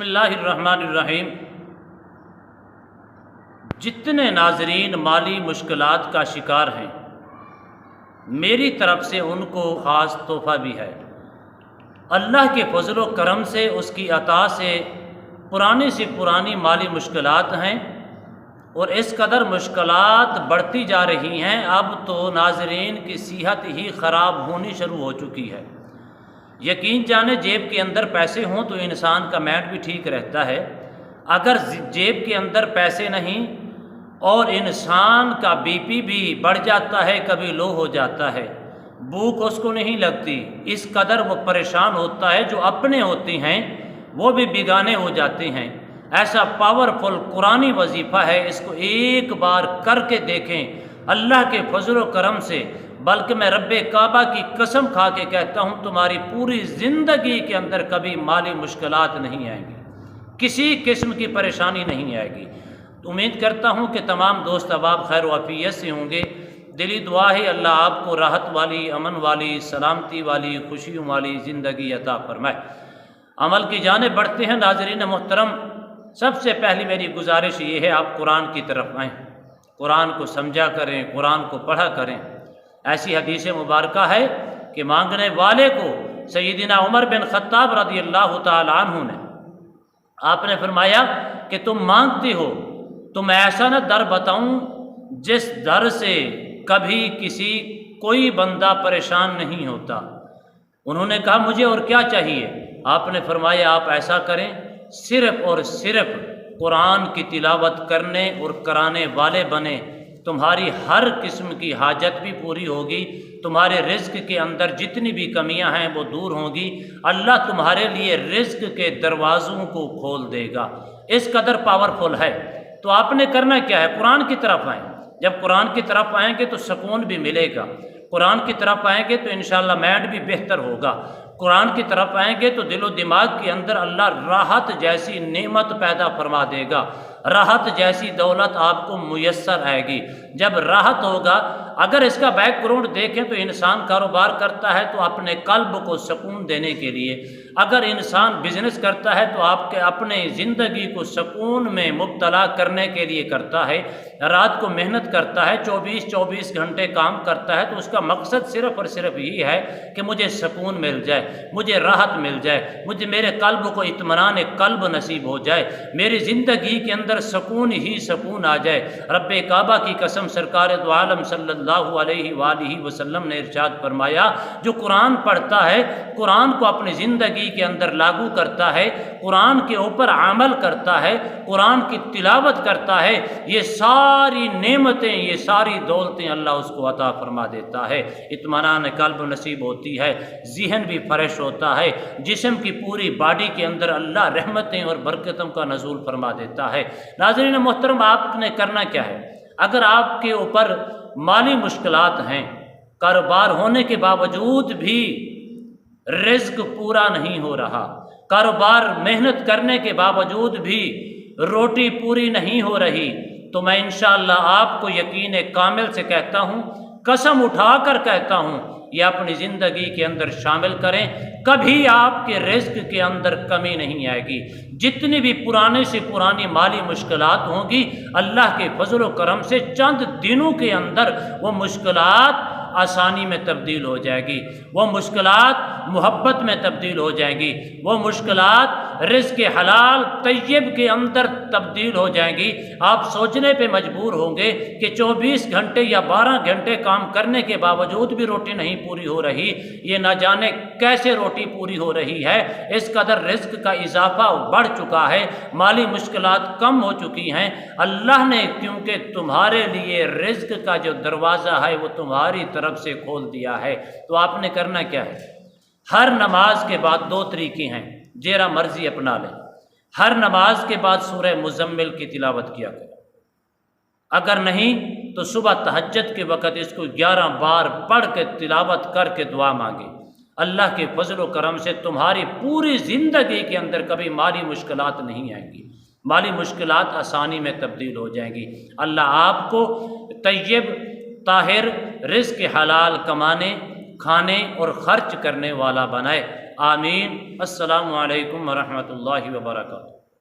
اللہ الرحمن الرحیم۔ جتنے ناظرین مالی مشکلات کا شکار ہیں، میری طرف سے ان کو خاص تحفہ بھی ہے۔ اللہ کے فضل و کرم سے، اس کی عطا سے پرانی سے پرانی مالی مشکلات ہیں، اور اس قدر مشکلات بڑھتی جا رہی ہیں، اب تو ناظرین کی صحت ہی خراب ہونی شروع ہو چکی ہے۔ یقین جانے جیب کے اندر پیسے ہوں تو انسان کا مائنڈ بھی ٹھیک رہتا ہے، اگر جیب کے اندر پیسے نہیں اور انسان کا بی پی بھی بڑھ جاتا ہے، کبھی لو ہو جاتا ہے، بھوک اس کو نہیں لگتی، اس قدر وہ پریشان ہوتا ہے، جو اپنے ہوتے ہیں وہ بھی بیگانے ہو جاتے ہیں۔ ایسا پاورفل قرآنی وظیفہ ہے، اس کو ایک بار کر کے دیکھیں اللہ کے فضل و کرم سے، بلکہ میں رب کعبہ کی قسم کھا کے کہتا ہوں تمہاری پوری زندگی کے اندر کبھی مالی مشکلات نہیں آئیں گی، کسی قسم کی پریشانی نہیں آئے گی۔ تو امید کرتا ہوں کہ تمام دوست احباب خیر و عافیت سے ہوں گے۔ دلی دعا ہے اللہ آپ کو راحت والی، امن والی، سلامتی والی، خوشیوں والی زندگی عطا فرمائے۔ عمل کی جانب بڑھتے ہیں ناظرین محترم۔ سب سے پہلی میری گزارش یہ ہے، آپ قرآن کی طرف آئیں، قرآن کو سمجھا کریں، قرآن کو پڑھا کریں۔ ایسی حدیث مبارکہ ہے کہ مانگنے والے کو سیدنا عمر بن خطاب رضی اللہ تعالی عنہ نے، آپ نے فرمایا کہ تم مانگتے ہو تو میں ایسا نہ در بتاؤں جس در سے کبھی کوئی بندہ پریشان نہیں ہوتا۔ انہوں نے کہا مجھے اور کیا چاہیے؟ آپ نے فرمایا آپ ایسا کریں، صرف اور صرف قرآن کی تلاوت کرنے اور کرانے والے بنیں، تمہاری ہر قسم کی حاجت بھی پوری ہوگی، تمہارے رزق کے اندر جتنی بھی کمیاں ہیں وہ دور ہوں گی، اللہ تمہارے لیے رزق کے دروازوں کو کھول دے گا۔ اس قدر پاورفل ہے۔ تو آپ نے کرنا کیا ہے؟ قرآن کی طرف آئیں۔ جب قرآن کی طرف آئیں گے تو سکون بھی ملے گا، قرآن کی طرف آئیں گے تو انشاءاللہ مائنڈ بھی بہتر ہوگا، قرآن کی طرف آئیں گے تو دل و دماغ کے اندر اللہ راحت جیسی نعمت پیدا فرما دے گا، راحت جیسی دولت آپ کو میسر آئے گی۔ جب راحت ہوگا، اگر اس کا بیک گراؤنڈ دیکھیں تو انسان کاروبار کرتا ہے تو اپنے قلب کو سکون دینے کے لیے، اگر انسان بزنس کرتا ہے تو آپ کے اپنے زندگی کو سکون میں مبتلا کرنے کے لیے کرتا ہے، رات کو محنت کرتا ہے، 24 گھنٹے کام کرتا ہے، تو اس کا مقصد صرف اور صرف یہی ہے کہ مجھے سکون مل جائے، مجھے راحت مل جائے، مجھے میرے قلب کو اطمینان قلب نصیب ہو جائے، میری زندگی کے اندر سکون ہی سکون آ جائے۔ رب کعبہ کی قسم سرکار دو عالم صلی اللہ علیہ وآلہ وسلم نے ارشاد فرمایا، جو قرآن پڑھتا ہے، قرآن کو اپنی زندگی کے اندر لاگو کرتا ہے، قرآن کے اوپر عمل کرتا ہے، قرآن کی تلاوت کرتا ہے، یہ ساری نعمتیں، یہ ساری دولتیں اللہ اس کو عطا فرما دیتا ہے۔ اطمینان قلب نصیب ہوتی ہے، ذہن بھی فریش ہوتا ہے، جسم کی پوری باڈی کے اندر اللہ رحمتیں اور برکتوں کا نزول فرما دیتا ہے۔ ناظرین محترم، آپ نے کرنا کیا ہے؟ اگر آپ کے اوپر مالی مشکلات ہیں، کاروبار ہونے کے باوجود بھی رزق پورا نہیں ہو رہا، کاروبار محنت کرنے کے باوجود بھی روٹی پوری نہیں ہو رہی، تو میں انشاءاللہ آپ کو یقین کامل سے کہتا ہوں، قسم اٹھا کر کہتا ہوں، یہ اپنی زندگی کے اندر شامل کریں، کبھی آپ کے رزق کے اندر کمی نہیں آئے گی۔ جتنی بھی پرانے سے پرانی مالی مشکلات ہوں گی، اللہ کے فضل و کرم سے چند دنوں کے اندر وہ مشکلات آسانی میں تبدیل ہو جائے گی، وہ مشکلات محبت میں تبدیل ہو جائیں گی، وہ مشکلات رزق حلال طیب کے اندر تبدیل ہو جائیں گی۔ آپ سوچنے پہ مجبور ہوں گے کہ 24 گھنٹے یا 12 گھنٹے کام کرنے کے باوجود بھی روٹی نہیں پوری ہو رہی، یہ نہ جانے کیسے روٹی پوری ہو رہی ہے۔ اس قدر رزق کا اضافہ بڑھ چکا ہے، مالی مشکلات کم ہو چکی ہیں۔ اللہ نے کیونکہ تمہارے لیے رزق کا جو دروازہ ہے وہ تمہاری طرف سے کھول دیا ہے، تو آپ نے کرنا کیا ہے؟ ہر نماز کے بعد 2 طریقے ہیں، جیرا مرضی اپنا لیں۔ ہر نماز کے بعد سورہ مزمل کی تلاوت کیا کریں، اگر نہیں تو صبح تہجد کے وقت اس کو 11 بار پڑھ کے تلاوت کر کے دعا مانگیں۔ اللہ کے فضل و کرم سے تمہاری پوری زندگی کے اندر کبھی مالی مشکلات نہیں آئیں گی، مالی مشکلات آسانی میں تبدیل ہو جائیں گی۔ اللہ آپ کو طیب طاہر رزق حلال کمانے، کھانے اور خرچ کرنے والا بنائے، آمین۔ السلام علیکم ورحمۃ اللہ وبرکاتہ۔